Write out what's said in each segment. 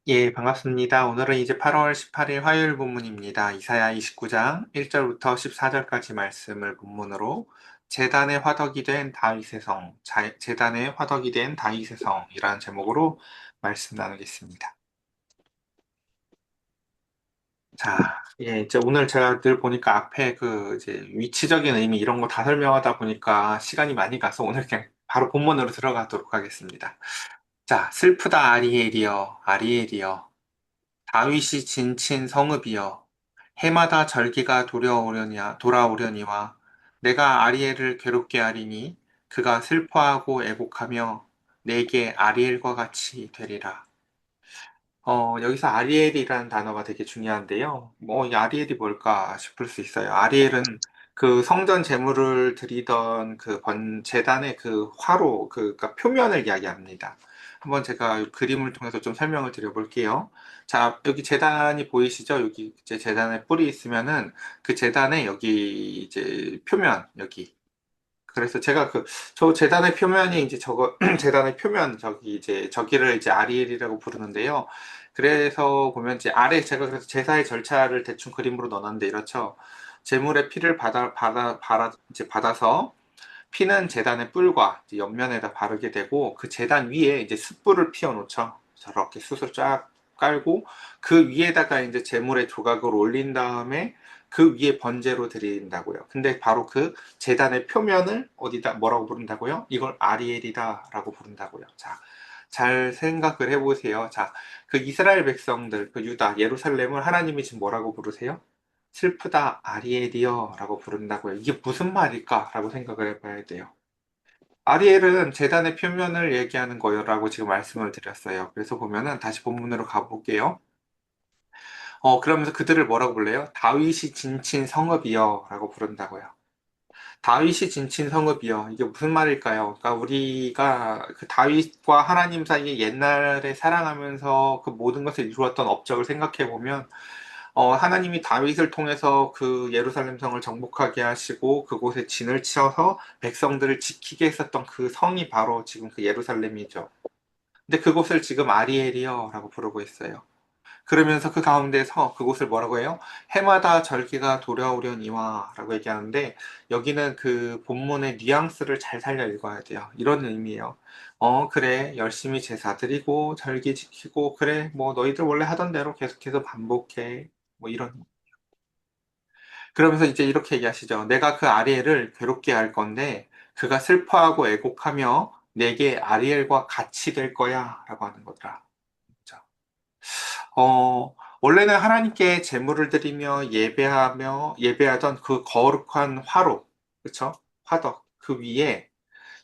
예, 반갑습니다. 오늘은 이제 8월 18일 화요일 본문입니다. 이사야 29장 1절부터 14절까지 말씀을 본문으로 제단의 화덕이 된 다윗의 성, 제단의 화덕이 된 다윗의 성이라는 제목으로 말씀 나누겠습니다. 자, 예, 이제 오늘 제가 늘 보니까 앞에 그 이제 위치적인 의미 이런 거 다 설명하다 보니까 시간이 많이 가서 오늘 그냥 바로 본문으로 들어가도록 하겠습니다. 자, 슬프다 아리엘이여, 아리엘이여. 다윗이 진친 성읍이여 해마다 절기가 돌아오려니와 내가 아리엘을 괴롭게 하리니 그가 슬퍼하고 애곡하며 내게 아리엘과 같이 되리라. 여기서 아리엘이라는 단어가 되게 중요한데요. 이 아리엘이 뭘까 싶을 수 있어요. 아리엘은 그 성전 제물을 드리던 그 제단의 그 화로, 그러니까 표면을 이야기합니다. 한번 제가 그림을 통해서 좀 설명을 드려볼게요. 자, 여기 제단이 보이시죠? 여기 이제 제단에 뿔이 있으면은 그 제단에 여기 이제 표면, 여기. 그래서 제가 저 재단의 표면이 이제 저거, 재단의 표면, 저기 이제, 저기를 이제 아리엘이라고 부르는데요. 그래서 보면 이제 아래, 제가 그래서 제사의 절차를 대충 그림으로 넣었는데 이렇죠. 제물의 피를 이제 받아서 피는 제단의 뿔과 이제 옆면에다 바르게 되고 그 제단 위에 이제 숯불을 피워 놓죠. 저렇게 숯을 쫙 깔고 그 위에다가 이제 제물의 조각을 올린 다음에 그 위에 번제로 드린다고요. 근데 바로 그 제단의 표면을 어디다 뭐라고 부른다고요? 이걸 아리엘이다라고 부른다고요. 자, 잘 생각을 해보세요. 자, 그 이스라엘 백성들, 그 유다, 예루살렘을 하나님이 지금 뭐라고 부르세요? 슬프다 아리엘이여 라고 부른다고요. 이게 무슨 말일까? 라고 생각을 해봐야 돼요. 아리엘은 재단의 표면을 얘기하는 거라고 지금 말씀을 드렸어요. 그래서 보면은 다시 본문으로 가볼게요. 그러면서 그들을 뭐라고 불러요? 다윗이 진친 성읍이여 라고 부른다고요. 다윗이 진친 성읍이요. 이게 무슨 말일까요? 그러니까 우리가 그 다윗과 하나님 사이에 옛날에 사랑하면서 그 모든 것을 이루었던 업적을 생각해 보면 하나님이 다윗을 통해서 그 예루살렘 성을 정복하게 하시고 그곳에 진을 치어서 백성들을 지키게 했었던 그 성이 바로 지금 그 예루살렘이죠. 근데 그곳을 지금 아리엘이여라고 부르고 있어요. 그러면서 그 가운데서 그곳을 뭐라고 해요? 해마다 절기가 돌아오려니와 라고 얘기하는데 여기는 그 본문의 뉘앙스를 잘 살려 읽어야 돼요. 이런 의미예요. 그래. 열심히 제사 드리고 절기 지키고 그래. 뭐 너희들 원래 하던 대로 계속해서 반복해. 뭐 이런. 그러면서 이제 이렇게 얘기하시죠. 내가 그 아리엘을 괴롭게 할 건데 그가 슬퍼하고 애곡하며 내게 아리엘과 같이 될 거야 라고 하는 거더라. 그죠? 원래는 하나님께 제물을 드리며 예배하던 그 거룩한 화로, 그쵸? 화덕, 그 위에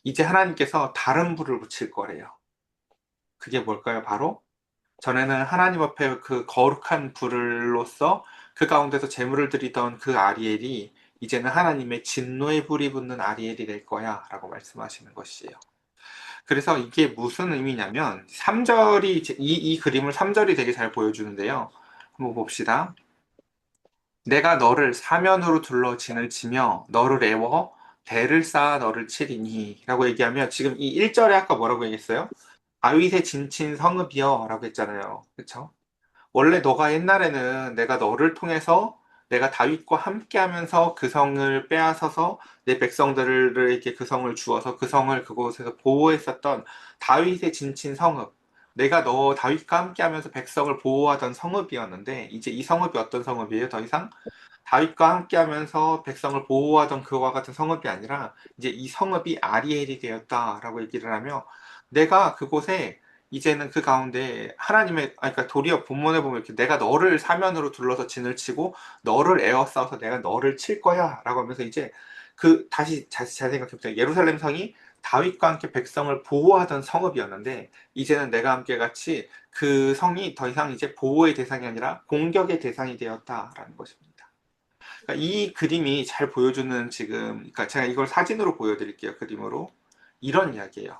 이제 하나님께서 다른 불을 붙일 거래요. 그게 뭘까요? 바로 전에는 하나님 앞에 그 거룩한 불로서 그 가운데서 제물을 드리던 그 아리엘이 이제는 하나님의 진노의 불이 붙는 아리엘이 될 거야 라고 말씀하시는 것이에요. 그래서 이게 무슨 의미냐면 3절이 이 그림을 3절이 되게 잘 보여주는데요. 한번 봅시다. 내가 너를 사면으로 둘러 진을 치며 너를 애워 대를 쌓아 너를 치리니 라고 얘기하면 지금 이 1절에 아까 뭐라고 얘기했어요? 다윗의 진친 성읍이여 라고 했잖아요. 그쵸? 원래 너가 옛날에는 내가 너를 통해서 내가 다윗과 함께 하면서 그 성을 빼앗아서 내 백성들에게 그 성을 주어서 그 성을 그곳에서 보호했었던 다윗의 진친 성읍. 내가 너 다윗과 함께 하면서 백성을 보호하던 성읍이었는데 이제 이 성읍이 어떤 성읍이에요? 더 이상 다윗과 함께 하면서 백성을 보호하던 그와 같은 성읍이 아니라 이제 이 성읍이 아리엘이 되었다라고 얘기를 하며 내가 그곳에 이제는 그 가운데 그러니까 도리어 본문에 보면 이렇게 내가 너를 사면으로 둘러서 진을 치고 너를 에워싸서 내가 너를 칠 거야 라고 하면서 이제 다시 잘 생각해보세요. 예루살렘 성이 다윗과 함께 백성을 보호하던 성읍이었는데 이제는 내가 함께 같이 그 성이 더 이상 이제 보호의 대상이 아니라 공격의 대상이 되었다라는 것입니다. 그러니까 이 그림이 잘 보여주는 지금, 그러니까 제가 이걸 사진으로 보여드릴게요. 그림으로. 이런 이야기예요.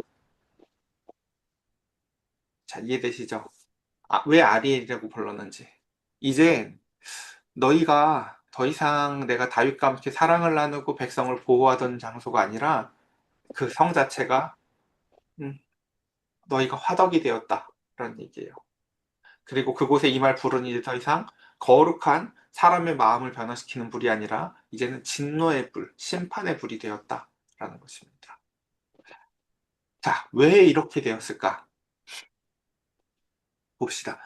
자, 이해되시죠? 왜 아리엘이라고 불렀는지. 이제 너희가 더 이상 내가 다윗과 함께 사랑을 나누고 백성을 보호하던 장소가 아니라 그 성 자체가 음, 너희가 화덕이 되었다. 라는 얘기예요. 그리고 그곳에 임할 불은 이제 더 이상 거룩한 사람의 마음을 변화시키는 불이 아니라 이제는 진노의 불, 심판의 불이 되었다라는 것입니다. 자, 왜 이렇게 되었을까? 봅시다.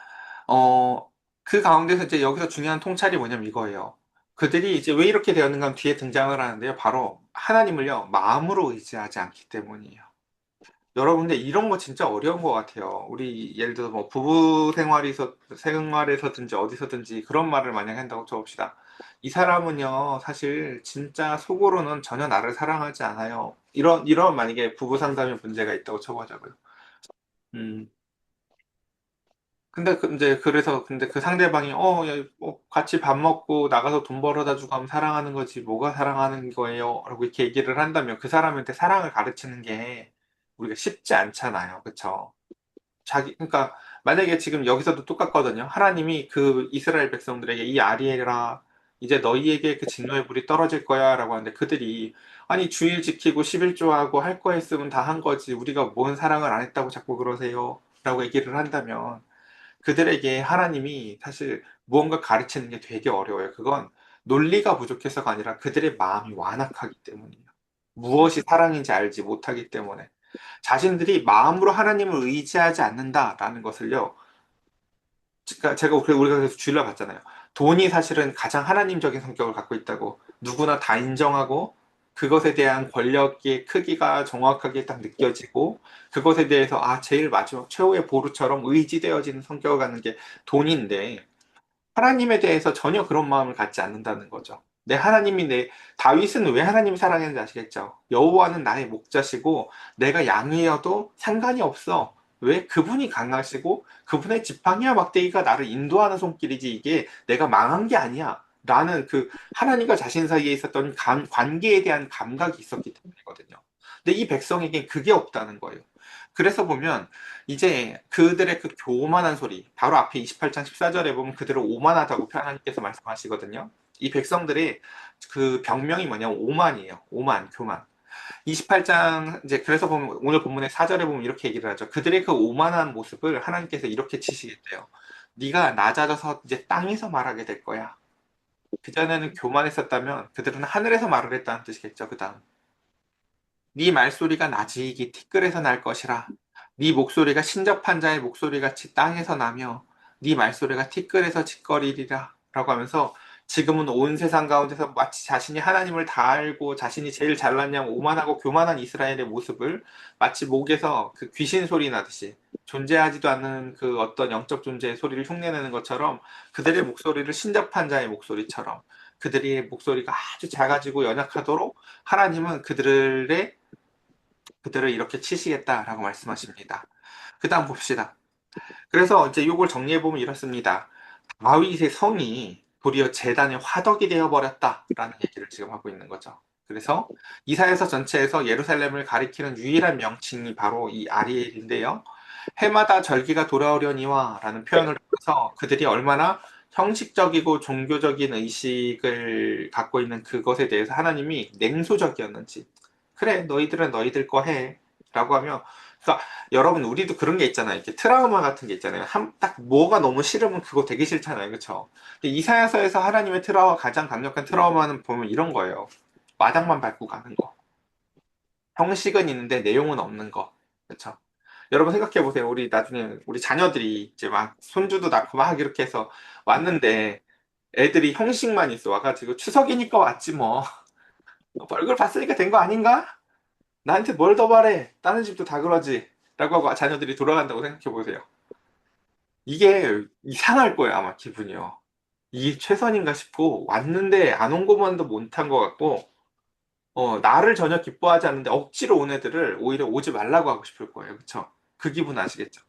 어, 그 가운데서 이제 여기서 중요한 통찰이 뭐냐면 이거예요. 그들이 이제 왜 이렇게 되었는가 하면 뒤에 등장을 하는데요. 바로 하나님을요, 마음으로 의지하지 않기 때문이에요. 여러분들 이런 거 진짜 어려운 것 같아요. 우리 예를 들어 뭐 부부 생활에서든지 어디서든지 그런 말을 만약 한다고 쳐봅시다. 이 사람은요, 사실 진짜 속으로는 전혀 나를 사랑하지 않아요. 이런 만약에 부부 상담에 문제가 있다고 쳐보자고요. 음, 근데 이제 그래서 근데 그 상대방이 야, 같이 밥 먹고 나가서 돈 벌어다 주고 하면 사랑하는 거지 뭐가 사랑하는 거예요? 라고 이렇게 얘기를 한다면 그 사람한테 사랑을 가르치는 게 우리가 쉽지 않잖아요. 그쵸? 그러니까 만약에 지금 여기서도 똑같거든요. 하나님이 그 이스라엘 백성들에게 이 아리에라 이제 너희에게 그 진노의 불이 떨어질 거야라고 하는데 그들이 아니 주일 지키고 11조하고 할 거 했으면 다 한 거지 우리가 뭔 사랑을 안 했다고 자꾸 그러세요 라고 얘기를 한다면 그들에게 하나님이 사실 무언가 가르치는 게 되게 어려워요. 그건 논리가 부족해서가 아니라 그들의 마음이 완악하기 때문이에요. 무엇이 사랑인지 알지 못하기 때문에. 자신들이 마음으로 하나님을 의지하지 않는다라는 것을요. 그러니까 우리가 그래서 주일날 봤잖아요. 돈이 사실은 가장 하나님적인 성격을 갖고 있다고 누구나 다 인정하고 그것에 대한 권력의 크기가 정확하게 딱 느껴지고 그것에 대해서 제일 마지막 최후의 보루처럼 의지되어지는 성격을 갖는 게 돈인데 하나님에 대해서 전혀 그런 마음을 갖지 않는다는 거죠. 다윗은 왜 하나님을 사랑했는지 아시겠죠? 여호와는 나의 목자시고 내가 양이어도 상관이 없어. 왜? 그분이 강하시고 그분의 지팡이와 막대기가 나를 인도하는 손길이지 이게 내가 망한 게 아니야. 라는 그 하나님과 자신 사이에 있었던 관계에 대한 감각이 있었기 때문이거든요. 근데 이 백성에게 그게 없다는 거예요. 그래서 보면 이제 그들의 그 교만한 소리, 바로 앞에 28장 14절에 보면 그들을 오만하다고 하나님께서 말씀하시거든요. 이 백성들의 그 병명이 뭐냐면 오만이에요. 오만, 교만. 28장 이제 그래서 보면 오늘 본문의 4절에 보면 이렇게 얘기를 하죠. 그들의 그 오만한 모습을 하나님께서 이렇게 치시겠대요. 네가 낮아져서 이제 땅에서 말하게 될 거야. 그전에는 교만했었다면 그들은 하늘에서 말을 했다는 뜻이겠죠. 그다음. 네 말소리가 나지기 티끌에서 날 것이라. 네 목소리가 신접한 자의 목소리같이 땅에서 나며 네 말소리가 티끌에서 짓거리리라. 라고 하면서 지금은 온 세상 가운데서 마치 자신이 하나님을 다 알고 자신이 제일 잘났냐고 오만하고 교만한 이스라엘의 모습을 마치 목에서 그 귀신 소리 나듯이 존재하지도 않는 그 어떤 영적 존재의 소리를 흉내내는 것처럼 그들의 목소리를 신접한 자의 목소리처럼 그들의 목소리가 아주 작아지고 연약하도록 하나님은 그들을 이렇게 치시겠다라고 말씀하십니다. 그 다음 봅시다. 그래서 이제 이걸 정리해보면 이렇습니다. 다윗의 성이 도리어 제단의 화덕이 되어버렸다라는 얘기를 지금 하고 있는 거죠. 그래서 이사야서 전체에서 예루살렘을 가리키는 유일한 명칭이 바로 이 아리엘인데요. 해마다 절기가 돌아오려니와 라는 표현을 통해서 그들이 얼마나 형식적이고 종교적인 의식을 갖고 있는 그것에 대해서 하나님이 냉소적이었는지 그래 너희들은 너희들 거 해 라고 하면 그러니까 여러분 우리도 그런 게 있잖아요. 이렇게 트라우마 같은 게 있잖아요. 딱 뭐가 너무 싫으면 그거 되게 싫잖아요. 그렇죠? 이사야서에서 하나님의 가장 강력한 트라우마는 보면 이런 거예요. 마당만 밟고 가는 거. 형식은 있는데 내용은 없는 거. 그렇죠? 여러분 생각해 보세요. 우리 나중에 우리 자녀들이 이제 막 손주도 낳고 막 이렇게 해서 왔는데 애들이 형식만 있어 와가지고 추석이니까 왔지 뭐. 얼굴 봤으니까 된 거 아닌가? 나한테 뭘 더 바래? 다른 집도 다 그러지. 라고 하고 자녀들이 돌아간다고 생각해 보세요. 이게 이상할 거예요, 아마 기분이요. 이게 최선인가 싶고, 왔는데 안 온 것만도 못한 것 같고, 나를 전혀 기뻐하지 않는데 억지로 온 애들을 오히려 오지 말라고 하고 싶을 거예요. 그쵸? 그 기분 아시겠죠?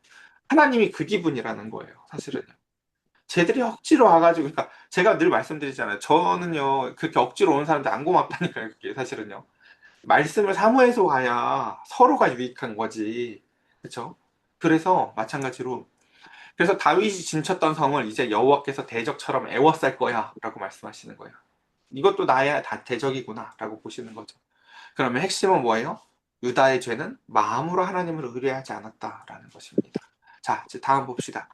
하나님이 그 기분이라는 거예요, 사실은요. 쟤들이 억지로 와가지고, 그러니까 제가 늘 말씀드리잖아요. 저는요, 그렇게 억지로 오는 사람들 안 고맙다니까요, 그게 사실은요. 말씀을 사모해서 와야 서로가 유익한 거지. 그렇죠? 그래서 마찬가지로 그래서 다윗이 진쳤던 성을 이제 여호와께서 대적처럼 애워쌀 거야라고 말씀하시는 거예요. 이것도 나의 다 대적이구나라고 보시는 거죠. 그러면 핵심은 뭐예요? 유다의 죄는 마음으로 하나님을 의뢰하지 않았다라는 것입니다. 자, 이제 다음 봅시다.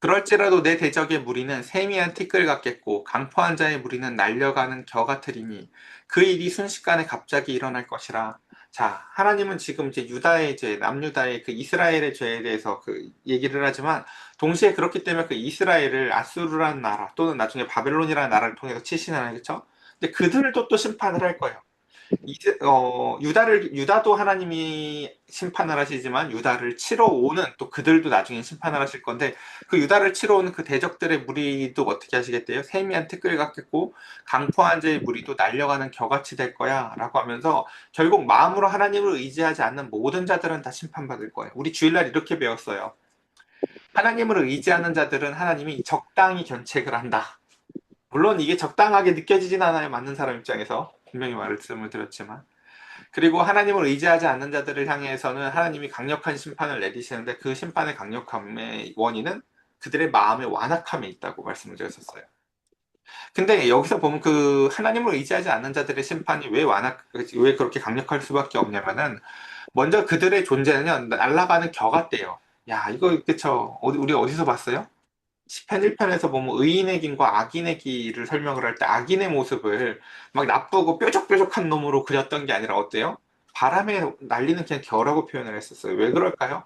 그럴지라도 내 대적의 무리는 세미한 티끌 같겠고 강포한 자의 무리는 날려가는 겨 같으리니 그 일이 순식간에 갑자기 일어날 것이라. 자, 하나님은 지금 이제 유다의 죄, 남유다의 그 이스라엘의 죄에 대해서 그 얘기를 하지만 동시에 그렇기 때문에 그 이스라엘을 아수르라는 나라 또는 나중에 바벨론이라는 나라를 통해서 치시나요, 그렇죠? 근데 그들도 또 심판을 할 거예요. 유다도 하나님이 심판을 하시지만 유다를 치러 오는 또 그들도 나중에 심판을 하실 건데 그 유다를 치러 오는 그 대적들의 무리도 어떻게 하시겠대요? 세미한 티끌 같겠고 강포한 자의 무리도 날려가는 겨같이 될 거야 라고 하면서 결국 마음으로 하나님을 의지하지 않는 모든 자들은 다 심판받을 거예요. 우리 주일날 이렇게 배웠어요. 하나님을 의지하는 자들은 하나님이 적당히 견책을 한다. 물론 이게 적당하게 느껴지진 않아요. 맞는 사람 입장에서. 분명히 말씀을 드렸지만. 그리고 하나님을 의지하지 않는 자들을 향해서는 하나님이 강력한 심판을 내리시는데 그 심판의 강력함의 원인은 그들의 마음의 완악함에 있다고 말씀을 드렸었어요. 근데 여기서 보면 그 하나님을 의지하지 않는 자들의 심판이 왜 그렇게 강력할 수밖에 없냐면은 먼저 그들의 존재는요, 날아가는 겨 같대요. 야, 이거 그쵸? 우리 어디서 봤어요? 시편 1편에서 보면 의인의 길과 악인의 길을 설명을 할 때 악인의 모습을 막 나쁘고 뾰족뾰족한 놈으로 그렸던 게 아니라 어때요? 바람에 날리는 그냥 겨라고 표현을 했었어요. 왜 그럴까요?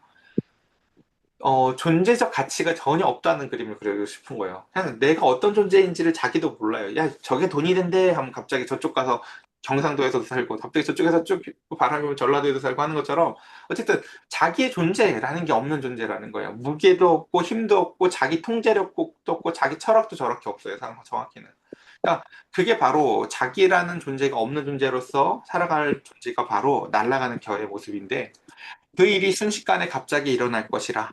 존재적 가치가 전혀 없다는 그림을 그리고 싶은 거예요. 그냥 내가 어떤 존재인지를 자기도 몰라요. 야, 저게 돈이 된대 하면 갑자기 저쪽 가서 경상도에서도 살고, 갑자기 저쪽에서 쭉 바람이 불면 전라도에도 살고 하는 것처럼, 어쨌든 자기의 존재라는 게 없는 존재라는 거예요. 무게도 없고, 힘도 없고, 자기 통제력도 없고, 자기 철학도 저렇게 없어요. 정확히는. 그러니까 그게 바로 자기라는 존재가 없는 존재로서 살아갈 존재가 바로 날아가는 겨의 모습인데, 그 일이 순식간에 갑자기 일어날 것이라.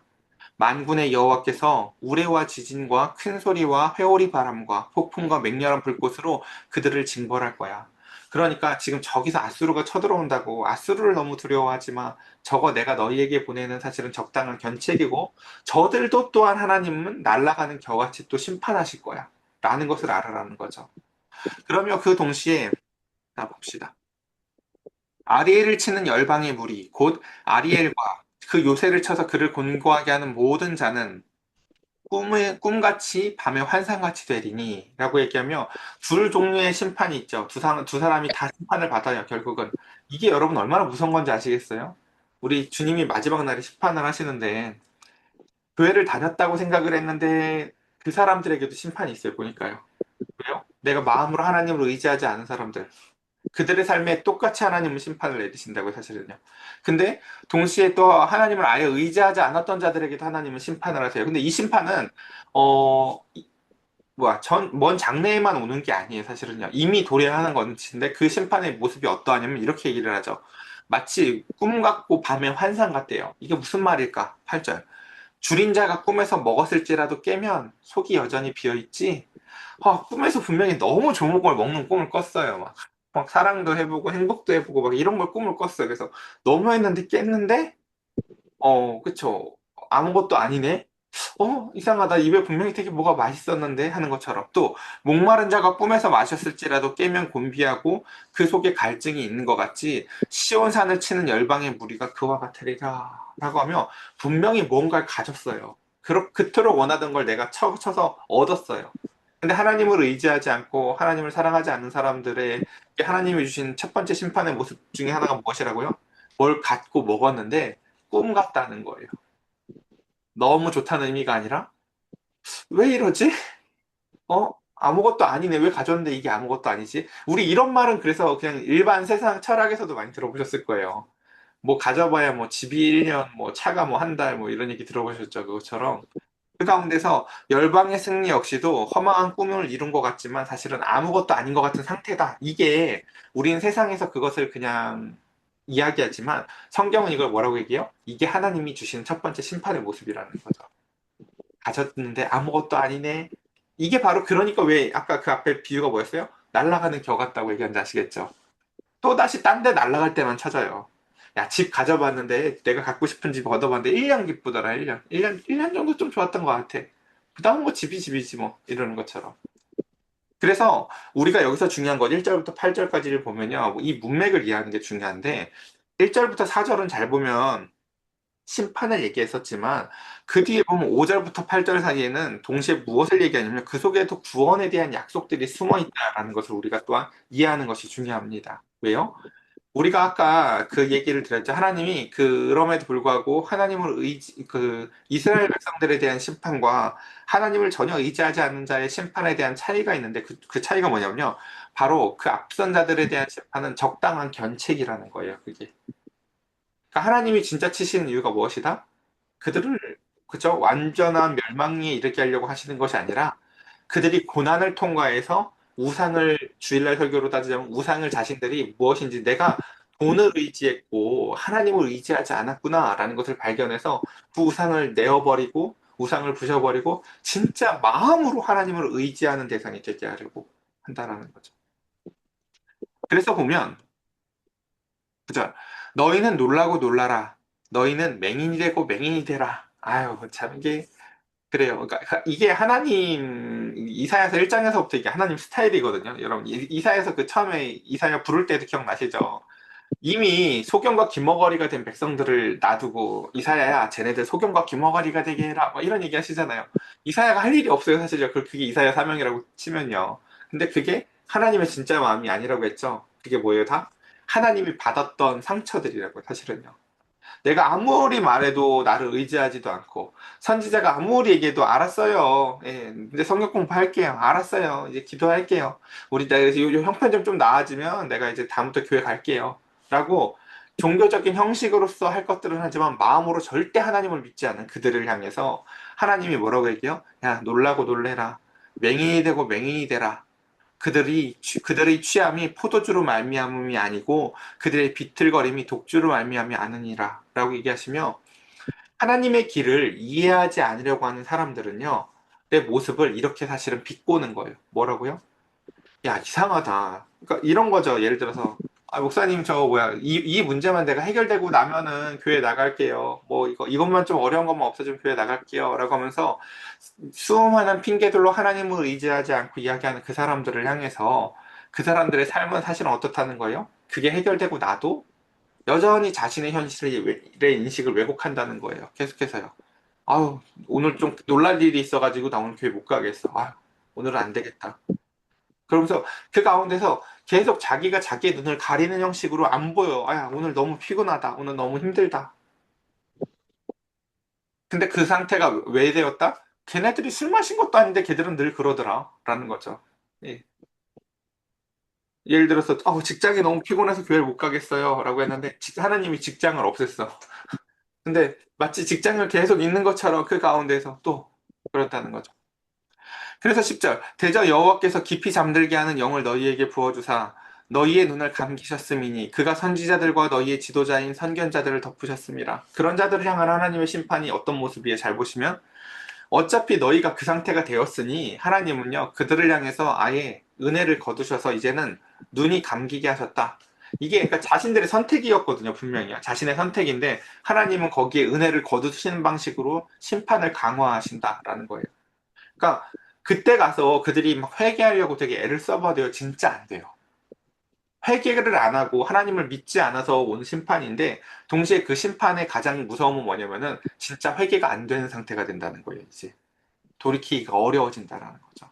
만군의 여호와께서 우레와 지진과 큰 소리와 회오리 바람과 폭풍과 맹렬한 불꽃으로 그들을 징벌할 거야. 그러니까 지금 저기서 아수르가 쳐들어온다고 아수르를 너무 두려워하지 마. 저거 내가 너희에게 보내는 사실은 적당한 견책이고 저들도 또한 하나님은 날아가는 겨같이 또 심판하실 거야. 라는 것을 알아라는 거죠. 그러면 그 동시에 자 봅시다. 아리엘을 치는 열방의 무리 곧 아리엘과 그 요새를 쳐서 그를 곤고하게 하는 모든 자는 꿈같이 밤에 환상같이 되리니 라고 얘기하며 둘 종류의 심판이 있죠. 두 사람이 다 심판을 받아요, 결국은. 이게 여러분 얼마나 무서운 건지 아시겠어요? 우리 주님이 마지막 날에 심판을 하시는데 교회를 다녔다고 생각을 했는데 그 사람들에게도 심판이 있어요, 보니까요. 왜요? 내가 마음으로 하나님을 의지하지 않은 사람들. 그들의 삶에 똑같이 하나님은 심판을 내리신다고요, 사실은요. 근데 동시에 또 하나님을 아예 의지하지 않았던 자들에게도 하나님은 심판을 하세요. 근데 이 심판은 먼 장래에만 오는 게 아니에요, 사실은요. 이미 도래하는 건데 그 심판의 모습이 어떠하냐면 이렇게 얘기를 하죠. 마치 꿈 같고 밤의 환상 같대요. 이게 무슨 말일까? 8절. 줄인 자가 꿈에서 먹었을지라도 깨면 속이 여전히 비어있지. 꿈에서 분명히 너무 좋은 걸 먹는 꿈을 꿨어요. 막 사랑도 해보고 행복도 해보고 막 이런 걸 꿈을 꿨어요. 그래서 너무 했는데 깼는데, 그쵸. 아무것도 아니네? 이상하다. 입에 분명히 되게 뭐가 맛있었는데 하는 것처럼 또 목마른 자가 꿈에서 마셨을지라도 깨면 곤비하고 그 속에 갈증이 있는 것 같이 시온산을 치는 열방의 무리가 그와 같으리라 라고 하며 분명히 뭔가를 가졌어요. 그토록 원하던 걸 내가 쳐서 얻었어요. 근데 하나님을 의지하지 않고 하나님을 사랑하지 않는 사람들의 하나님이 주신 첫 번째 심판의 모습 중에 하나가 무엇이라고요? 뭘 갖고 먹었는데 꿈 같다는 거예요. 너무 좋다는 의미가 아니라 왜 이러지? 아무것도 아니네. 왜 가졌는데 이게 아무것도 아니지? 우리 이런 말은 그래서 그냥 일반 세상 철학에서도 많이 들어보셨을 거예요. 뭐 가져봐야 뭐 집이 1년, 뭐 차가 뭐 한 달, 뭐 이런 얘기 들어보셨죠. 그것처럼. 그 가운데서 열방의 승리 역시도 허망한 꿈을 이룬 것 같지만 사실은 아무것도 아닌 것 같은 상태다. 이게 우리는 세상에서 그것을 그냥 이야기하지만 성경은 이걸 뭐라고 얘기해요? 이게 하나님이 주신 첫 번째 심판의 모습이라는 거죠. 가졌는데 아무것도 아니네. 이게 바로 그러니까 왜 아까 그 앞에 비유가 뭐였어요? 날아가는 겨 같다고 얘기하는지 아시겠죠? 또 다시 딴 데 날아갈 때만 찾아요. 야, 집 가져봤는데 내가 갖고 싶은 집 얻어봤는데 1년 기쁘더라, 1년. 1년 정도 좀 좋았던 것 같아. 그 다음은 뭐 집이 집이지 뭐. 이러는 것처럼. 그래서 우리가 여기서 중요한 건 1절부터 8절까지를 보면요. 이 문맥을 이해하는 게 중요한데 1절부터 4절은 잘 보면 심판을 얘기했었지만 그 뒤에 보면 5절부터 8절 사이에는 동시에 무엇을 얘기하냐면 그 속에도 구원에 대한 약속들이 숨어 있다라는 것을 우리가 또한 이해하는 것이 중요합니다. 왜요? 우리가 아까 그 얘기를 드렸죠. 하나님이 그럼에도 불구하고 이스라엘 백성들에 대한 심판과 하나님을 전혀 의지하지 않는 자의 심판에 대한 차이가 있는데 그 차이가 뭐냐면요. 바로 그 앞선 자들에 대한 심판은 적당한 견책이라는 거예요. 그게. 그러니까 하나님이 진짜 치시는 이유가 무엇이다? 그들을 그저 완전한 멸망에 이르게 하려고 하시는 것이 아니라 그들이 고난을 통과해서 우상을 주일날 설교로 따지자면 우상을 자신들이 무엇인지 내가 돈을 의지했고 하나님을 의지하지 않았구나라는 것을 발견해서 그 우상을 내어버리고 우상을 부셔버리고 진짜 마음으로 하나님을 의지하는 대상이 되게 하려고 한다라는 거죠. 그래서 보면 그죠? 너희는 놀라고 놀라라. 너희는 맹인이 되고 맹인이 되라. 아유 참 이게 그래요. 그러니까 이게 하나님 이사야서 1장에서부터 이게 하나님 스타일이거든요. 여러분 이사야서 그 처음에 이사야 부를 때도 기억나시죠? 이미 소경과 기머거리가 된 백성들을 놔두고 이사야야 쟤네들 소경과 기머거리가 되게 해라 뭐 이런 얘기 하시잖아요. 이사야가 할 일이 없어요 사실요. 그게 이사야 사명이라고 치면요. 근데 그게 하나님의 진짜 마음이 아니라고 했죠. 그게 뭐예요 다? 하나님이 받았던 상처들이라고 사실은요. 내가 아무리 말해도 나를 의지하지도 않고 선지자가 아무리 얘기해도 알았어요. 예, 이제 성경 공부할게요. 알았어요. 이제 기도할게요. 우리 내가 요 형편좀 좀 나아지면 내가 이제 다음부터 교회 갈게요. 라고 종교적인 형식으로서 할 것들은 하지만 마음으로 절대 하나님을 믿지 않은 그들을 향해서 하나님이 뭐라고 얘기해요? 야, 놀라고 놀래라. 맹인이 되고 맹인이 되라. 그들의 취함이 포도주로 말미암음이 아니고 그들의 비틀거림이 독주로 말미암이 아니니라라고 얘기하시며 하나님의 길을 이해하지 않으려고 하는 사람들은요 내 모습을 이렇게 사실은 비꼬는 거예요. 뭐라고요? 야 이상하다. 그러니까 이런 거죠. 예를 들어서 아, 목사님 저 뭐야 이 문제만 내가 해결되고 나면은 교회 나갈게요. 뭐 이것만 좀 어려운 것만 없어지면 교회 나갈게요라고 하면서 수많은 핑계들로 하나님을 의지하지 않고 이야기하는 그 사람들을 향해서 그 사람들의 삶은 사실은 어떻다는 거예요? 그게 해결되고 나도 여전히 자신의 현실의 인식을 왜곡한다는 거예요. 계속해서요. 아우, 오늘 좀 놀랄 일이 있어가지고 나 오늘 교회 못 가겠어. 아, 오늘은 안 되겠다. 그러면서 그 가운데서 계속 자기가 자기의 눈을 가리는 형식으로 안 보여. 아, 오늘 너무 피곤하다. 오늘 너무 힘들다. 근데 그 상태가 왜 되었다? 걔네들이 술 마신 것도 아닌데 걔들은 늘 그러더라. 라는 거죠. 예. 예를 들어서, 직장이 너무 피곤해서 교회를 못 가겠어요. 라고 했는데, 하나님이 직장을 없앴어. 근데 마치 직장을 계속 있는 것처럼 그 가운데서 또 그렇다는 거죠. 그래서 10절, 대저 여호와께서 깊이 잠들게 하는 영을 너희에게 부어주사, 너희의 눈을 감기셨음이니, 그가 선지자들과 너희의 지도자인 선견자들을 덮으셨습니다. 그런 자들을 향한 하나님의 심판이 어떤 모습이에요? 잘 보시면, 어차피 너희가 그 상태가 되었으니 하나님은요 그들을 향해서 아예 은혜를 거두셔서 이제는 눈이 감기게 하셨다. 이게 그러니까 자신들의 선택이었거든요 분명히요. 자신의 선택인데 하나님은 거기에 은혜를 거두시는 방식으로 심판을 강화하신다라는 거예요. 그러니까 그때 가서 그들이 막 회개하려고 되게 애를 써봐도요 진짜 안 돼요. 회개를 안 하고 하나님을 믿지 않아서 온 심판인데 동시에 그 심판의 가장 무서움은 뭐냐면은 진짜 회개가 안 되는 상태가 된다는 거예요 이제. 돌이키기가 어려워진다라는 거죠.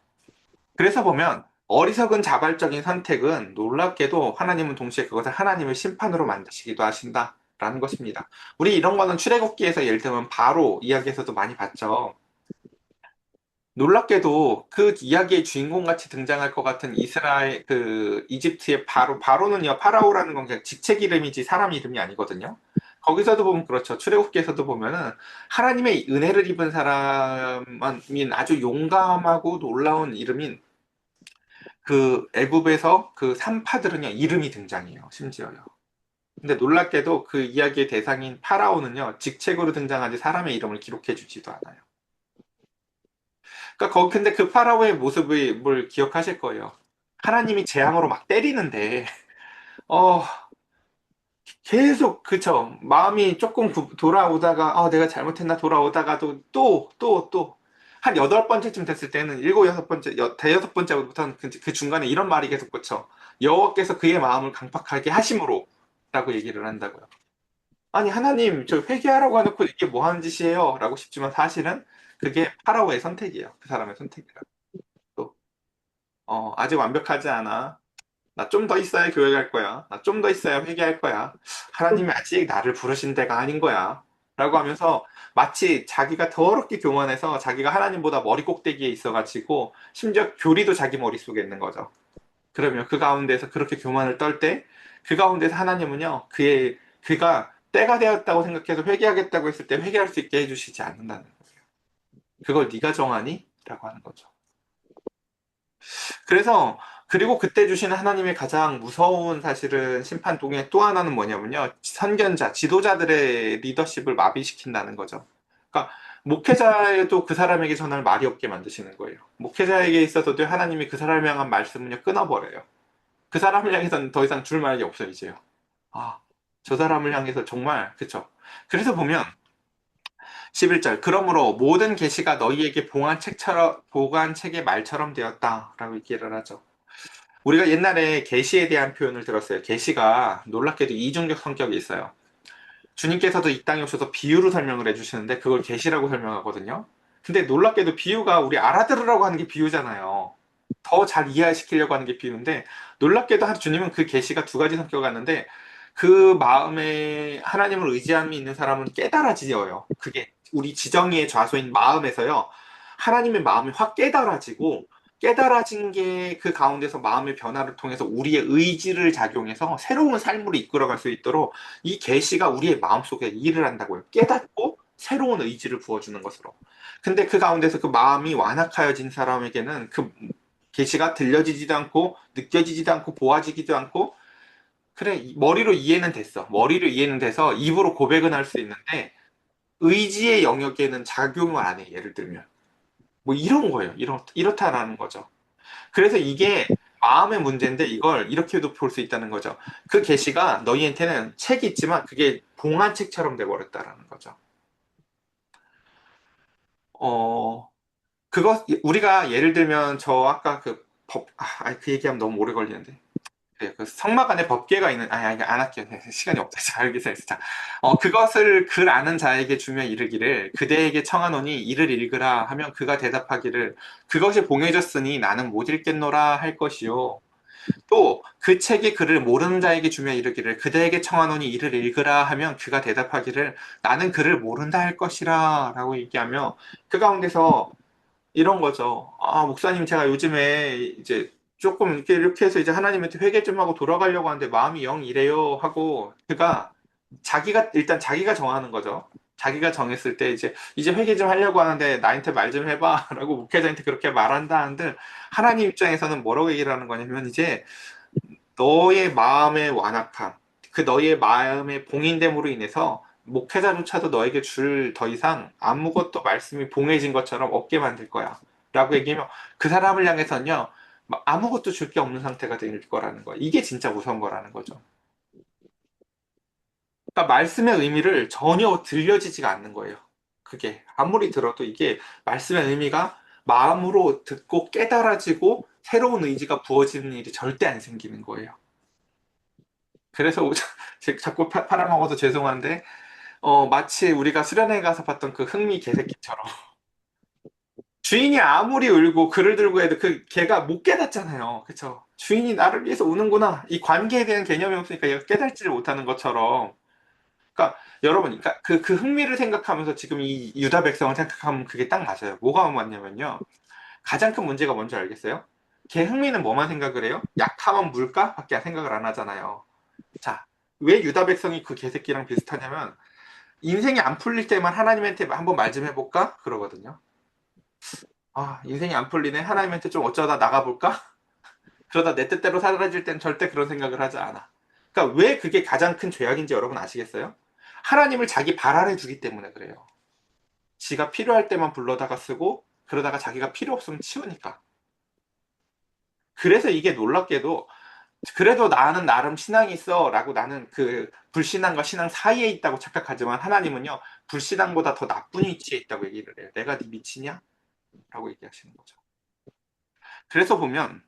그래서 보면 어리석은 자발적인 선택은 놀랍게도 하나님은 동시에 그것을 하나님의 심판으로 만드시기도 하신다라는 것입니다. 우리 이런 거는 출애굽기에서 예를 들면 바로 이야기에서도 많이 봤죠. 놀랍게도 그 이야기의 주인공 같이 등장할 것 같은 이스라엘 이집트의 바로는요 파라오라는 건 그냥 직책 이름이지 사람 이름이 아니거든요. 거기서도 보면 그렇죠. 출애굽기에서도 보면은 하나님의 은혜를 입은 사람인 아주 용감하고 놀라운 이름인 그 애굽에서 그 산파들은요 이름이 등장해요. 심지어요. 근데 놀랍게도 그 이야기의 대상인 파라오는요 직책으로 등장하지 사람의 이름을 기록해 주지도 않아요. 그러니까 근데 그 파라오의 모습을 뭘 기억하실 거예요. 하나님이 재앙으로 막 때리는데 어 계속 그쵸 마음이 조금 돌아오다가 내가 잘못했나 돌아오다가도 또 한 8번째쯤 됐을 때는 일곱 여섯 번째 대여섯 번째부터는 그 중간에 이런 말이 계속 꽂혀 여호와께서 그의 마음을 강팍하게 하심으로 라고 얘기를 한다고요. 아니, 하나님, 저 회개하라고 해놓고 이게 뭐 하는 짓이에요? 라고 싶지만 사실은 그게 파라오의 선택이에요. 그 사람의 선택이라. 또, 아직 완벽하지 않아. 나 좀 더 있어야 교회 갈 거야. 나 좀 더 있어야 회개할 거야. 하나님이 아직 나를 부르신 데가 아닌 거야. 라고 하면서 마치 자기가 더럽게 교만해서 자기가 하나님보다 머리 꼭대기에 있어가지고 심지어 교리도 자기 머릿속에 있는 거죠. 그러면 그 가운데서 그렇게 교만을 떨 때 그 가운데서 하나님은요, 그가 때가 되었다고 생각해서 회개하겠다고 했을 때 회개할 수 있게 해주시지 않는다는 거예요. 그걸 네가 정하니? 라고 하는 거죠. 그래서 그리고 그때 주시는 하나님의 가장 무서운 사실은 심판 동의 또 하나는 뭐냐면요. 선견자, 지도자들의 리더십을 마비시킨다는 거죠. 그러니까 목회자에도 그 사람에게 전할 말이 없게 만드시는 거예요. 목회자에게 있어서도 하나님이 그 사람을 향한 말씀은요 끊어버려요. 그 사람을 향해서는 더 이상 줄 말이 없어요, 이제요. 아, 저 사람을 향해서 정말 그쵸. 그래서 보면 11절 그러므로 모든 계시가 너희에게 보관책의 말처럼 되었다라고 얘기를 하죠. 우리가 옛날에 계시에 대한 표현을 들었어요. 계시가 놀랍게도 이중적 성격이 있어요. 주님께서도 이 땅에 오셔서 비유로 설명을 해주시는데 그걸 계시라고 설명하거든요. 근데 놀랍게도 비유가 우리 알아들으라고 하는 게 비유잖아요. 더 잘 이해시키려고 하는 게 비유인데 놀랍게도 주님은 그 계시가 두 가지 성격을 갖는데 그 마음에 하나님을 의지함이 있는 사람은 깨달아지어요. 그게 우리 지정의의 좌소인 마음에서요. 하나님의 마음이 확 깨달아지고 깨달아진 게 그 가운데서 마음의 변화를 통해서 우리의 의지를 작용해서 새로운 삶으로 이끌어갈 수 있도록 이 계시가 우리의 마음속에 일을 한다고요. 깨닫고 새로운 의지를 부어주는 것으로. 근데 그 가운데서 그 마음이 완악하여진 사람에게는 그 계시가 들려지지도 않고 느껴지지도 않고 보아지기도 않고 그래 머리로 이해는 됐어. 머리로 이해는 돼서 입으로 고백은 할 수 있는데 의지의 영역에는 작용을 안 해. 예를 들면 뭐 이런 거예요. 이렇다라는 거죠. 그래서 이게 마음의 문제인데 이걸 이렇게도 볼 수 있다는 거죠. 그 계시가 너희한테는 책이 있지만 그게 봉안책처럼 돼버렸다라는 거죠. 어, 우리가 예를 들면 저 아까 그 얘기하면 너무 오래 걸리는데. 네, 그 성막 안에 법궤가 있는, 안 할게요. 네, 시간이 없다. 자, 알겠어요. 자, 그것을 글 아는 자에게 주며 이르기를, 그대에게 청하노니 이를 읽으라 하면 그가 대답하기를, 그것이 봉해졌으니 나는 못 읽겠노라 할 것이요. 또 그 책의 글을 모르는 자에게 주며 이르기를 그대에게 청하노니 이를 읽으라 하면 그가 대답하기를 나는 글을 모른다 할 것이라 라고 얘기하며 그 가운데서 이런 거죠. 아, 목사님 제가 요즘에 이제 조금 이렇게 해서 이제 하나님한테 회개 좀 하고 돌아가려고 하는데 마음이 영 이래요 하고 그가 일단 자기가 정하는 거죠. 자기가 정했을 때 이제 회개 좀 하려고 하는데 나한테 말 좀 해봐라고 목회자한테 그렇게 말한다 한들 하나님 입장에서는 뭐라고 얘기를 하는 거냐면 이제 너의 마음의 완악함, 그 너의 마음의 봉인됨으로 인해서 목회자조차도 너에게 줄 더 이상 아무것도 말씀이 봉해진 것처럼 없게 만들 거야. 라고 얘기하면 그 사람을 향해서는요, 아무것도 줄 게 없는 상태가 될 거라는 거야. 이게 진짜 무서운 거라는 거죠. 그러니까 말씀의 의미를 전혀 들려지지가 않는 거예요. 그게 아무리 들어도 이게 말씀의 의미가 마음으로 듣고 깨달아지고 새로운 의지가 부어지는 일이 절대 안 생기는 거예요. 그래서 자꾸 팔아먹어서 죄송한데 마치 우리가 수련회 가서 봤던 그 흥미 개새끼처럼 주인이 아무리 울고 글을 들고 해도 그 개가 못 깨닫잖아요. 그쵸? 주인이 나를 위해서 우는구나. 이 관계에 대한 개념이 없으니까 얘가 깨닫지를 못하는 것처럼. 그러니까 여러분, 그러니까 그 흥미를 생각하면서 지금 이 유다 백성을 생각하면 그게 딱 맞아요. 뭐가 맞냐면요. 가장 큰 문제가 뭔지 알겠어요? 걔 흥미는 뭐만 생각을 해요? 약하면 물까? 밖에 생각을 안 하잖아요. 자, 왜 유다 백성이 그 개새끼랑 비슷하냐면 인생이 안 풀릴 때만 하나님한테 한번 말 좀 해볼까? 그러거든요. 아, 인생이 안 풀리네. 하나님한테 좀 어쩌다 나가볼까? 그러다 내 뜻대로 사라질 땐 절대 그런 생각을 하지 않아. 그러니까 왜 그게 가장 큰 죄악인지 여러분 아시겠어요? 하나님을 자기 발 아래 두기 때문에 그래요. 지가 필요할 때만 불러다가 쓰고 그러다가 자기가 필요 없으면 치우니까. 그래서 이게 놀랍게도 그래도 나는 나름 신앙이 있어 라고 나는 그 불신앙과 신앙 사이에 있다고 착각하지만 하나님은요 불신앙보다 더 나쁜 위치에 있다고 얘기를 해요. 내가 네 미치냐? 라고 얘기하시는 거죠. 그래서 보면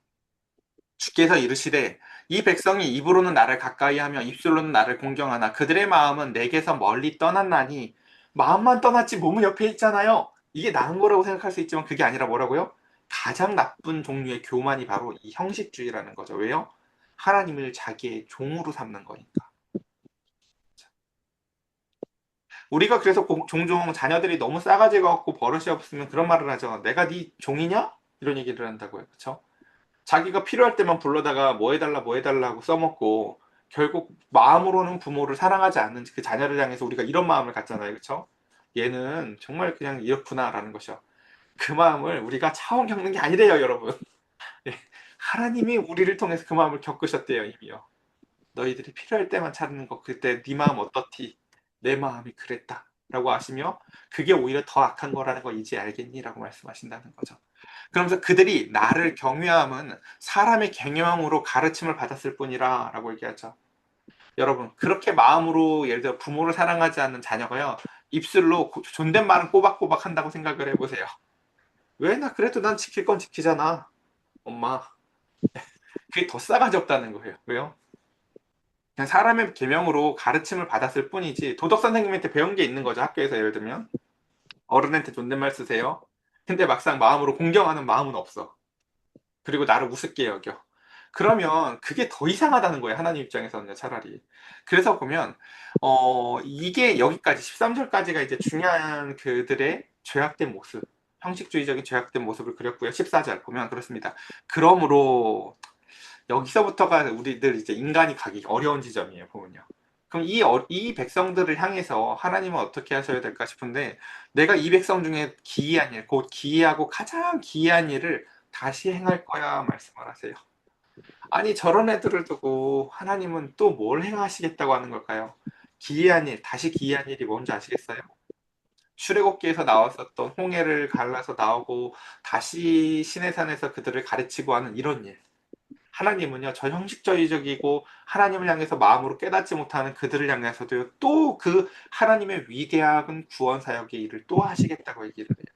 주께서 이르시되 이 백성이 입으로는 나를 가까이 하며 입술로는 나를 공경하나 그들의 마음은 내게서 멀리 떠났나니 마음만 떠났지 몸은 옆에 있잖아요. 이게 나은 거라고 생각할 수 있지만 그게 아니라 뭐라고요? 가장 나쁜 종류의 교만이 바로 이 형식주의라는 거죠. 왜요? 하나님을 자기의 종으로 삼는 거니까. 우리가 그래서 종종 자녀들이 너무 싸가지 갖고 버릇이 없으면 그런 말을 하죠. 내가 네 종이냐? 이런 얘기를 한다고요. 그렇죠? 자기가 필요할 때만 불러다가 뭐 해달라 뭐 해달라 하고 써먹고 결국 마음으로는 부모를 사랑하지 않는 그 자녀를 향해서 우리가 이런 마음을 갖잖아요. 그렇죠? 얘는 정말 그냥 이렇구나라는 것이요. 그 마음을 우리가 차원 겪는 게 아니래요, 여러분. 예. 하나님이 우리를 통해서 그 마음을 겪으셨대요, 이미요. 너희들이 필요할 때만 찾는 거 그때 네 마음 어떻디? 내 마음이 그랬다. 라고 하시며 그게 오히려 더 악한 거라는 거 이제 알겠니? 라고 말씀하신다는 거죠. 그러면서 그들이 나를 경외함은 사람의 경영으로 가르침을 받았을 뿐이라 라고 얘기하죠. 여러분 그렇게 마음으로 예를 들어 부모를 사랑하지 않는 자녀가요. 입술로 존댓말은 꼬박꼬박 한다고 생각을 해보세요. 왜? 나 그래도 난 지킬 건 지키잖아. 엄마. 그게 더 싸가지 없다는 거예요. 왜요? 그냥 사람의 계명으로 가르침을 받았을 뿐이지 도덕 선생님한테 배운 게 있는 거죠. 학교에서 예를 들면 어른한테 존댓말 쓰세요. 근데 막상 마음으로 공경하는 마음은 없어. 그리고 나를 우습게 여겨. 그러면 그게 더 이상하다는 거예요. 하나님 입장에서는요, 차라리. 그래서 보면, 이게 여기까지, 13절까지가 이제 중요한 그들의 죄악된 모습, 형식주의적인 죄악된 모습을 그렸고요. 14절 보면 그렇습니다. 그러므로, 여기서부터가 우리들 이제 인간이 가기 어려운 지점이에요, 보면요. 그럼 이 백성들을 향해서 하나님은 어떻게 하셔야 될까 싶은데, 내가 이 백성 중에 기이한 일, 곧 기이하고 가장 기이한 일을 다시 행할 거야 말씀을 하세요. 아니, 저런 애들을 두고 하나님은 또 뭘 행하시겠다고 하는 걸까요? 기이한 일, 다시 기이한 일이 뭔지 아시겠어요? 출애굽기에서 나왔었던 홍해를 갈라서 나오고 다시 시내산에서 그들을 가르치고 하는 이런 일. 하나님은요, 저 형식주의적이고 하나님을 향해서 마음으로 깨닫지 못하는 그들을 향해서도요, 또 그 하나님의 위대한 구원 사역의 일을 또 하시겠다고 얘기를 해요.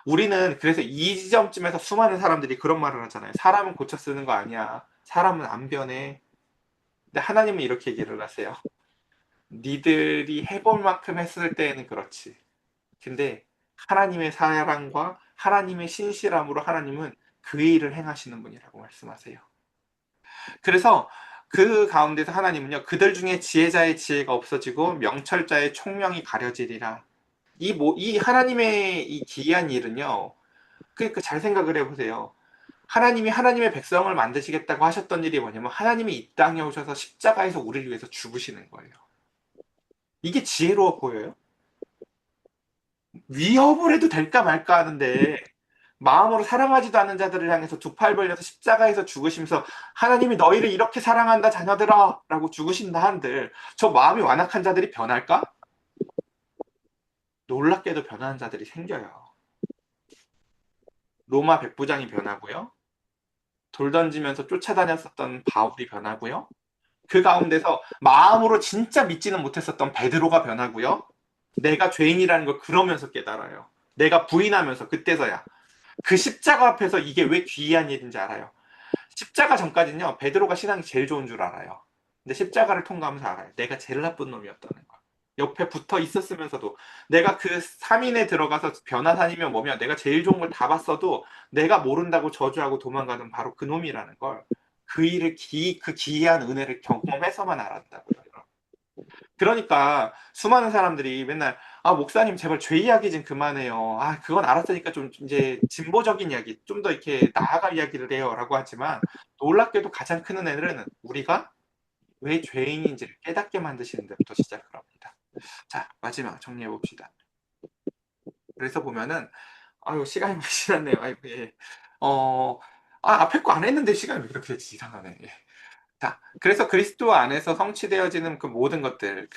우리는 그래서 이 지점쯤에서 수많은 사람들이 그런 말을 하잖아요. 사람은 고쳐 쓰는 거 아니야. 사람은 안 변해. 근데 하나님은 이렇게 얘기를 하세요. 니들이 해볼 만큼 했을 때에는 그렇지. 근데 하나님의 사랑과 하나님의 신실함으로 하나님은 그 일을 행하시는 분이라고 말씀하세요. 그래서 그 가운데서 하나님은요, 그들 중에 지혜자의 지혜가 없어지고 명철자의 총명이 가려지리라. 이 하나님의 이 기이한 일은요, 그러니까 잘 생각을 해보세요. 하나님이 하나님의 백성을 만드시겠다고 하셨던 일이 뭐냐면, 하나님이 이 땅에 오셔서 십자가에서 우리를 위해서 죽으시는 거예요. 이게 지혜로워 보여요? 위협을 해도 될까 말까 하는데, 마음으로 사랑하지도 않는 자들을 향해서 두 팔 벌려서 십자가에서 죽으시면서 하나님이 너희를 이렇게 사랑한다 자녀들아 라고 죽으신다 한들 저 마음이 완악한 자들이 변할까? 놀랍게도 변하는 자들이 생겨요. 로마 백부장이 변하고요. 돌 던지면서 쫓아다녔었던 바울이 변하고요. 그 가운데서 마음으로 진짜 믿지는 못했었던 베드로가 변하고요. 내가 죄인이라는 걸 그러면서 깨달아요. 내가 부인하면서 그때서야 그 십자가 앞에서 이게 왜 귀한 일인지 알아요. 십자가 전까지는요, 베드로가 신앙이 제일 좋은 줄 알아요. 근데 십자가를 통과하면서 알아요. 내가 제일 나쁜 놈이었다는 거. 옆에 붙어 있었으면서도 내가 그 3인에 들어가서 변화산이면 뭐면 내가 제일 좋은 걸 다 봤어도 내가 모른다고 저주하고 도망가는 바로 그 놈이라는 걸 그 일을 그 기이한 은혜를 경험해서만 알았다고요. 그러니까 수많은 사람들이 맨날 목사님 제발 죄 이야기 좀 그만해요. 그건 알았으니까 좀 이제 진보적인 이야기 좀 더 이렇게 나아갈 이야기를 해요라고 하지만 놀랍게도 가장 큰 은혜는 우리가 왜 죄인인지를 깨닫게 만드시는 데부터 시작을 합니다. 자, 마지막 정리해 봅시다. 그래서 보면은 시간이 많이 지났네요. 아이고 예. 앞에 거 안 했는데 시간이 왜 그렇게 되지? 이상하네. 예. 자, 그래서 그리스도 안에서 성취되어지는 그 모든 것들,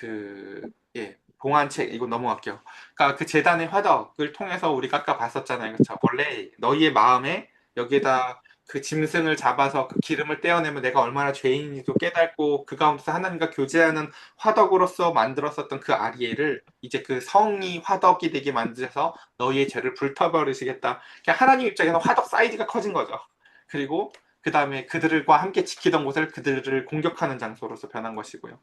봉안책, 이거 넘어갈게요. 그러니까 그 제단의 화덕을 통해서 우리가 아까 봤었잖아요. 그쵸? 원래 너희의 마음에 여기에다 그 짐승을 잡아서 그 기름을 떼어내면 내가 얼마나 죄인인지도 깨닫고 그 가운데서 하나님과 교제하는 화덕으로서 만들었었던 그 아리에를 이제 그 성이 화덕이 되게 만드셔서 너희의 죄를 불터버리시겠다. 그냥 하나님 입장에서 화덕 사이즈가 커진 거죠. 그리고 그 다음에 그들과 함께 지키던 곳을 그들을 공격하는 장소로서 변한 것이고요.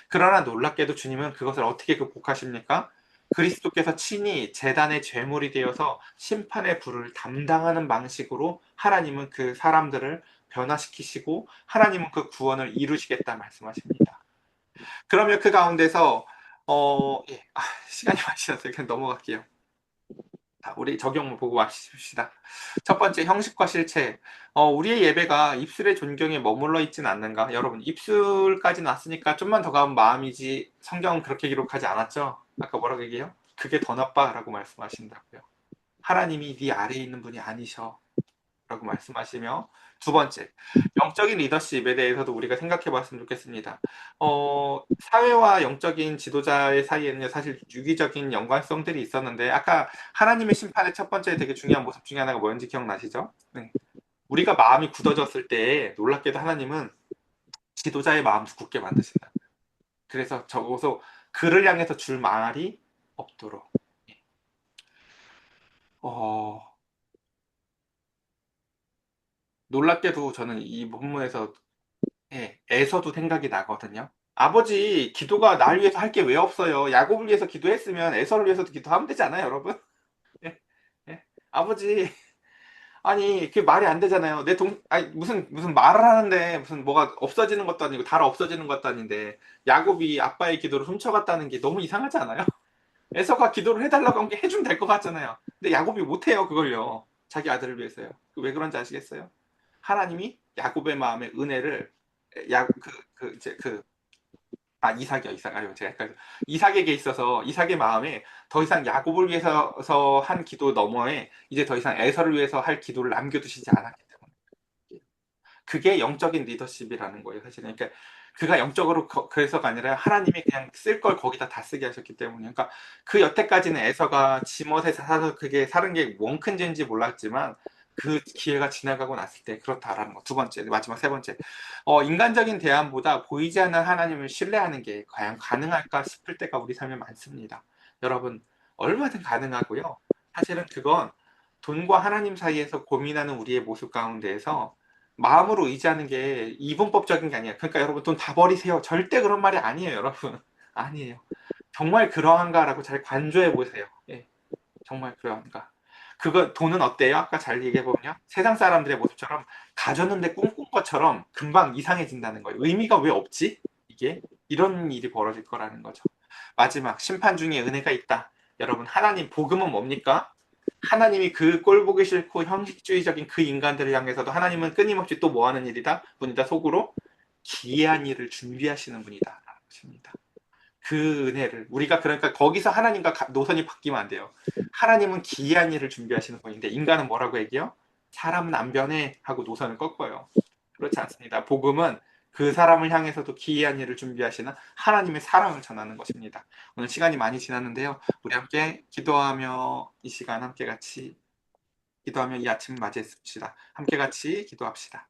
그러나 놀랍게도 주님은 그것을 어떻게 극복하십니까? 그리스도께서 친히 제단의 제물이 되어서 심판의 불을 담당하는 방식으로 하나님은 그 사람들을 변화시키시고 하나님은 그 구원을 이루시겠다 말씀하십니다. 그러면 그 가운데서 예, 시간이 많이 지나서 그냥 넘어갈게요. 자, 우리 적용을 보고 마십시다. 첫 번째, 형식과 실체. 우리의 예배가 입술의 존경에 머물러 있지는 않는가? 여러분, 입술까지 났으니까 좀만 더 가면 마음이지. 성경은 그렇게 기록하지 않았죠? 아까 뭐라고 얘기해요? 그게 더 나빠라고 말씀하신다고요. 하나님이 네 아래에 있는 분이 아니셔. 라고 말씀하시며, 두 번째, 영적인 리더십에 대해서도 우리가 생각해 봤으면 좋겠습니다. 사회와 영적인 지도자의 사이에는 사실 유기적인 연관성들이 있었는데, 아까 하나님의 심판의 첫 번째 되게 중요한 모습 중에 하나가 뭐였는지 기억나시죠? 네. 우리가 마음이 굳어졌을 때 놀랍게도 하나님은 지도자의 마음도 굳게 만드신다. 그래서 적어서 그를 향해서 줄 말이 없도록. 어, 놀랍게도 저는 이 본문에서 예, 에서도 생각이 나거든요. 아버지, 기도가 날 위해서 할 게 왜 없어요? 야곱을 위해서 기도했으면 에서를 위해서도 기도하면 되지 않아요, 여러분? 예, 예. 아버지, 아니, 그게 말이 안 되잖아요. 아니, 무슨 말을 하는데, 무슨 뭐가 없어지는 것도 아니고, 달 없어지는 것도 아닌데, 야곱이 아빠의 기도를 훔쳐갔다는 게 너무 이상하지 않아요? 에서가 기도를 해달라고 한 게 해주면 될 것 같잖아요. 근데 야곱이 못해요, 그걸요. 자기 아들을 위해서요. 왜 그런지 아시겠어요? 하나님이 야곱의 마음의 은혜를 이제 이삭이요, 이삭. 아유, 제가 헷갈려. 이삭에게 있어서, 이삭의 마음에 더 이상 야곱을 위해서 한 기도 너머에 이제 더 이상 에서를 위해서 할 기도를 남겨두시지 않았기 때문에. 그게 영적인 리더십이라는 거예요, 사실은. 그러니까 그가 영적으로 그래서가 아니라 하나님이 그냥 쓸 걸 거기다 다 쓰게 하셨기 때문에. 그러니까 그 여태까지는 에서가 지멋에 사서 그게 사는 게 원큰지인지 몰랐지만 그 기회가 지나가고 났을 때 그렇다라는 거. 두 번째, 마지막 세 번째. 인간적인 대안보다 보이지 않는 하나님을 신뢰하는 게 과연 가능할까 싶을 때가 우리 삶에 많습니다. 여러분, 얼마든 가능하고요. 사실은 그건 돈과 하나님 사이에서 고민하는 우리의 모습 가운데에서 마음으로 의지하는 게 이분법적인 게 아니에요. 그러니까 여러분 돈 다 버리세요. 절대 그런 말이 아니에요, 여러분. 아니에요. 정말 그러한가라고 잘 관조해 보세요. 예, 정말 그러한가. 그거 돈은 어때요? 아까 잘 얘기해 보면요. 세상 사람들의 모습처럼 가졌는데 꿈꾼 것처럼 금방 이상해진다는 거예요. 의미가 왜 없지? 이게 이런 일이 벌어질 거라는 거죠. 마지막 심판 중에 은혜가 있다. 여러분 하나님 복음은 뭡니까? 하나님이 그 꼴 보기 싫고 형식주의적인 그 인간들을 향해서도 하나님은 끊임없이 또 뭐 하는 일이다? 분이다 속으로 기이한 일을 준비하시는 분이다. 라는 것입니다. 그 은혜를 우리가 그러니까 거기서 하나님과 노선이 바뀌면 안 돼요. 하나님은 기이한 일을 준비하시는 분인데 인간은 뭐라고 얘기해요? 사람은 안 변해 하고 노선을 꺾어요. 그렇지 않습니다. 복음은 그 사람을 향해서도 기이한 일을 준비하시는 하나님의 사랑을 전하는 것입니다. 오늘 시간이 많이 지났는데요. 우리 함께 기도하며 이 시간 함께 같이 기도하며 이 아침 맞이했습니다. 함께 같이 기도합시다.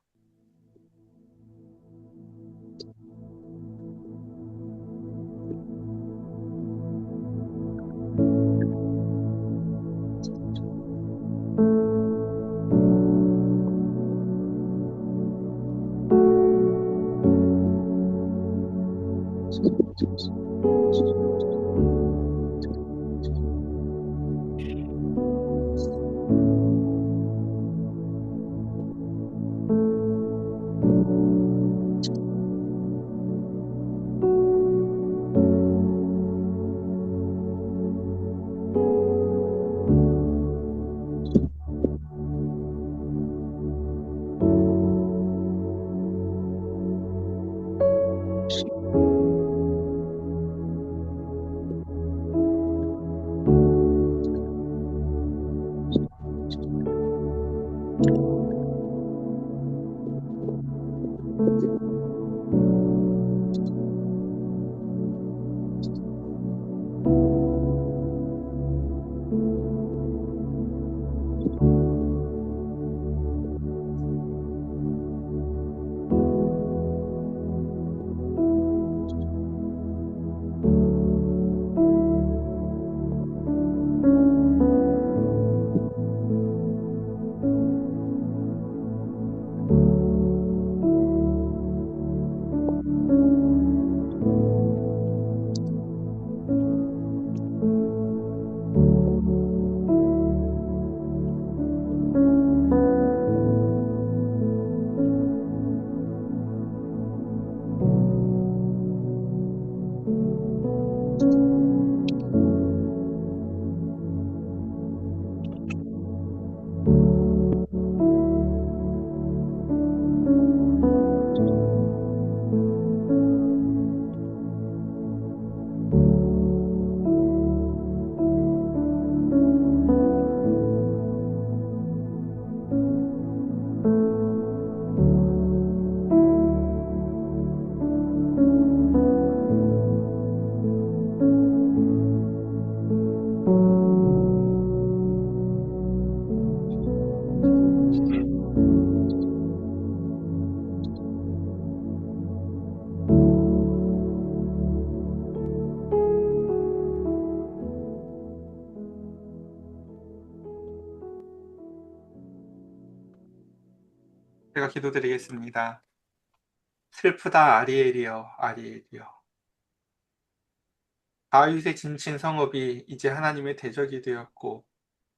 제가 기도드리겠습니다. 슬프다 아리엘이여 아리엘이여. 다윗의 진친 성읍이 이제 하나님의 대적이 되었고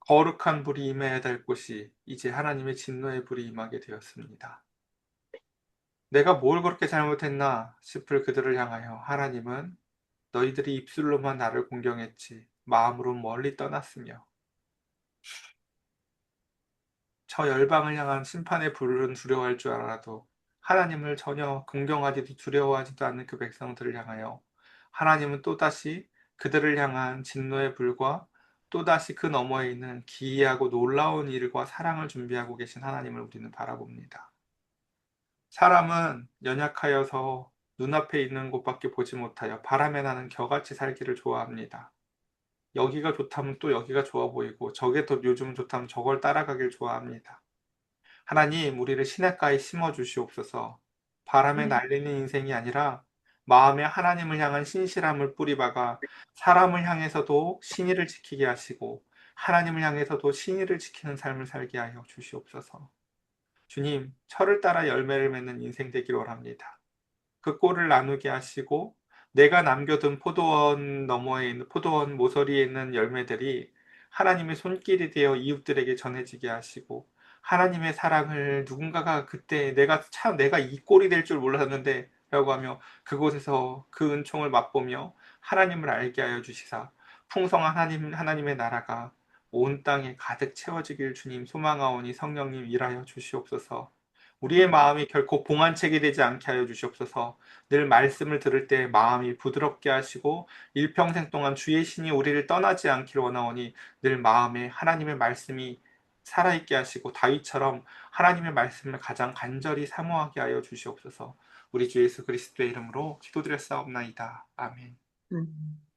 거룩한 불이 임해야 될 곳이 이제 하나님의 진노의 불이 임하게 되었습니다. 내가 뭘 그렇게 잘못했나 싶을 그들을 향하여 하나님은 너희들이 입술로만 나를 공경했지 마음으로 멀리 떠났으며 저 열방을 향한 심판의 불은 두려워할 줄 알아도 하나님을 전혀 공경하지도 두려워하지도 않는 그 백성들을 향하여 하나님은 또다시 그들을 향한 진노의 불과 또다시 그 너머에 있는 기이하고 놀라운 일과 사랑을 준비하고 계신 하나님을 우리는 바라봅니다. 사람은 연약하여서 눈앞에 있는 곳밖에 보지 못하여 바람에 나는 겨같이 살기를 좋아합니다. 여기가 좋다면 또 여기가 좋아 보이고 저게 더 요즘 좋다면 저걸 따라가길 좋아합니다. 하나님, 우리를 시냇가에 심어 주시옵소서. 바람에 날리는 인생이 아니라 마음에 하나님을 향한 신실함을 뿌리박아 사람을 향해서도 신의를 지키게 하시고 하나님을 향해서도 신의를 지키는 삶을 살게 하여 주시옵소서. 주님, 철을 따라 열매를 맺는 인생 되기를 원합니다. 그 꼴을 나누게 하시고 내가 남겨둔 포도원 너머에 있는 포도원 모서리에 있는 열매들이 하나님의 손길이 되어 이웃들에게 전해지게 하시고 하나님의 사랑을 누군가가 그때 내가 참 내가 이 꼴이 될 줄 몰랐는데 라고 하며 그곳에서 그 은총을 맛보며 하나님을 알게 하여 주시사 풍성한 하나님의 나라가 온 땅에 가득 채워지길 주님 소망하오니 성령님 일하여 주시옵소서. 우리의 마음이 결코 봉안책이 되지 않게 하여 주시옵소서. 늘 말씀을 들을 때 마음이 부드럽게 하시고 일평생 동안 주의 신이 우리를 떠나지 않기를 원하오니 늘 마음에 하나님의 말씀이 살아있게 하시고 다윗처럼 하나님의 말씀을 가장 간절히 사모하게 하여 주시옵소서. 우리 주 예수 그리스도의 이름으로 기도드렸사옵나이다. 아멘. 음.